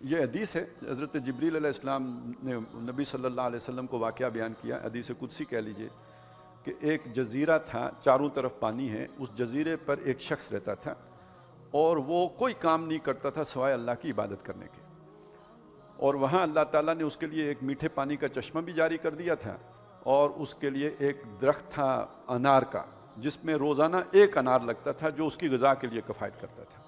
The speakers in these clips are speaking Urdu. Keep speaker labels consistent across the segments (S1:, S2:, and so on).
S1: یہ حدیث ہے، حضرت جبریل علیہ السلام نے نبی صلی اللہ علیہ وسلم کو واقعہ بیان کیا، حدیث قدسی کہہ لیجئے، کہ ایک جزیرہ تھا، چاروں طرف پانی ہے، اس جزیرے پر ایک شخص رہتا تھا اور وہ کوئی کام نہیں کرتا تھا سوائے اللہ کی عبادت کرنے کے، اور وہاں اللہ تعالیٰ نے اس کے لیے ایک میٹھے پانی کا چشمہ بھی جاری کر دیا تھا، اور اس کے لیے ایک درخت تھا انار کا، جس میں روزانہ ایک انار لگتا تھا جو اس کی غذا کے لیے کفایت کرتا تھا،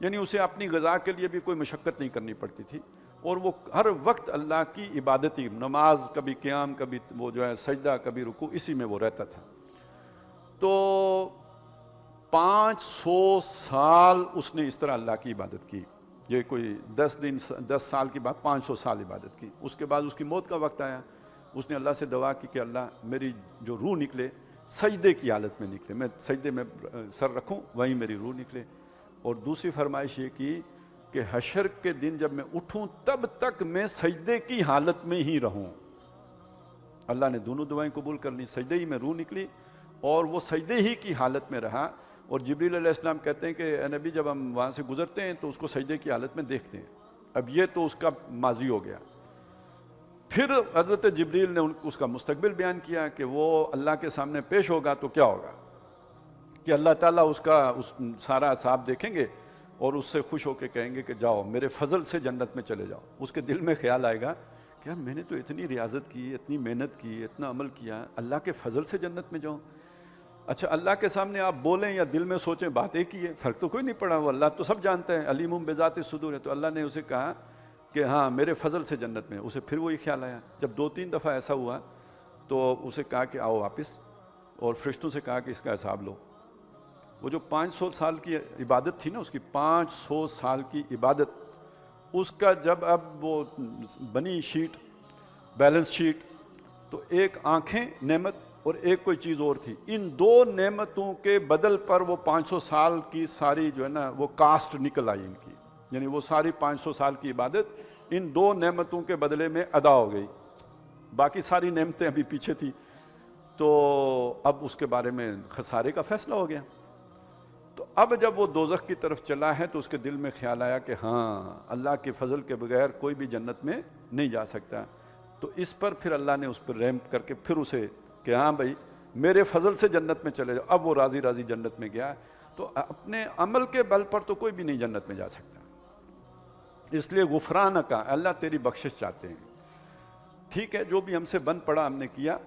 S1: یعنی اسے اپنی غذا کے لیے بھی کوئی مشقت نہیں کرنی پڑتی تھی، اور وہ ہر وقت اللہ کی عبادتی، نماز، کبھی قیام، کبھی وہ جو ہے سجدہ، کبھی رکوع، اسی میں وہ رہتا تھا۔ تو 500 سال اس نے اس طرح اللہ کی عبادت کی، یہ کوئی 10 سال کی بات، 500 سال عبادت کی۔ اس کے بعد اس کی موت کا وقت آیا، اس نے اللہ سے دعا کی کہ اللہ میری جو روح نکلے سجدے کی حالت میں نکلے، میں سجدے میں سر رکھوں وہیں میری روح نکلے، اور دوسری فرمائش یہ کی کہ حشر کے دن جب میں اٹھوں تب تک میں سجدے کی حالت میں ہی رہوں۔ اللہ نے دونوں دعائیں قبول کر لی، سجدے ہی میں روح نکلی اور وہ سجدے ہی کی حالت میں رہا، اور جبریل علیہ السلام کہتے ہیں کہ اے نبی جب ہم وہاں سے گزرتے ہیں تو اس کو سجدے کی حالت میں دیکھتے ہیں۔ اب یہ تو اس کا ماضی ہو گیا، پھر حضرت جبریل نے اس کا مستقبل بیان کیا کہ وہ اللہ کے سامنے پیش ہوگا تو کیا ہوگا، کہ اللہ تعالیٰ اس کا سارا حساب دیکھیں گے اور اس سے خوش ہو کے کہیں گے کہ جاؤ میرے فضل سے جنت میں چلے جاؤ۔ اس کے دل میں خیال آئے گا کہ یار میں نے تو اتنی ریاضت کی، اتنی محنت کی، اتنا عمل کیا، اللہ کے فضل سے جنت میں جاؤں۔ اچھا اللہ کے سامنے آپ بولیں یا دل میں سوچیں بات ایک ہی ہے، فرق تو کوئی نہیں پڑا، وہ اللہ تو سب جانتا ہے، علیم بذات الصدور ہے۔ تو اللہ نے اسے کہا کہ ہاں میرے فضل سے جنت میں، اسے پھر وہی خیال آیا۔ جب 2-3 دفعہ ایسا ہوا تو اسے کہا کہ آؤ واپس، اور فرشتوں سے کہا کہ اس کا حساب لو۔ وہ جو 500 سال کی عبادت تھی نا، اس کی 500 سال کی عبادت، اس کا جب اب وہ بنی شیٹ، بیلنس شیٹ، تو ایک آنکھیں نعمت اور ایک کوئی چیز اور تھی، ان 2 نعمتوں کے بدل پر وہ 500 سال کی ساری جو ہے نا وہ کاسٹ نکل آئی ان کی، یعنی وہ ساری 500 سال کی عبادت ان 2 نعمتوں کے بدلے میں ادا ہو گئی، باقی ساری نعمتیں ابھی پیچھے تھی۔ تو اب اس کے بارے میں خسارے کا فیصلہ ہو گیا۔ تو اب جب وہ دوزخ کی طرف چلا ہے تو اس کے دل میں خیال آیا کہ ہاں اللہ کے فضل کے بغیر کوئی بھی جنت میں نہیں جا سکتا۔ تو اس پر پھر اللہ نے اس پر رحم کر کے پھر اسے کہ ہاں بھائی میرے فضل سے جنت میں چلے جاؤ۔ اب وہ راضی راضی جنت میں گیا۔ تو اپنے عمل کے بل پر تو کوئی بھی نہیں جنت میں جا سکتا، اس لیے غفران کا، اللہ تیری بخشش چاہتے ہیں۔ ٹھیک ہے جو بھی ہم سے بن پڑا ہم نے کیا،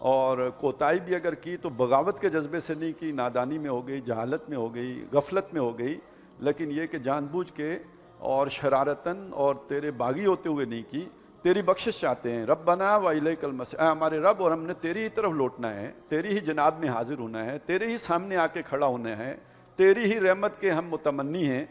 S1: اور کوتاہی بھی اگر کی تو بغاوت کے جذبے سے نہیں کی، نادانی میں ہو گئی، جہالت میں ہو گئی، غفلت میں ہو گئی، لیکن یہ کہ جان بوجھ کے اور شرارتاً اور تیرے باغی ہوتے ہوئے نہیں کی۔ تیری بخشش چاہتے ہیں، ربنا و الیک المصیر، اے ہمارے رب اور ہم نے تیری ہی طرف لوٹنا ہے، تیری ہی جناب میں حاضر ہونا ہے، تیرے ہی سامنے آ کے کھڑا ہونا ہے، تیری ہی رحمت کے ہم متمنی ہیں،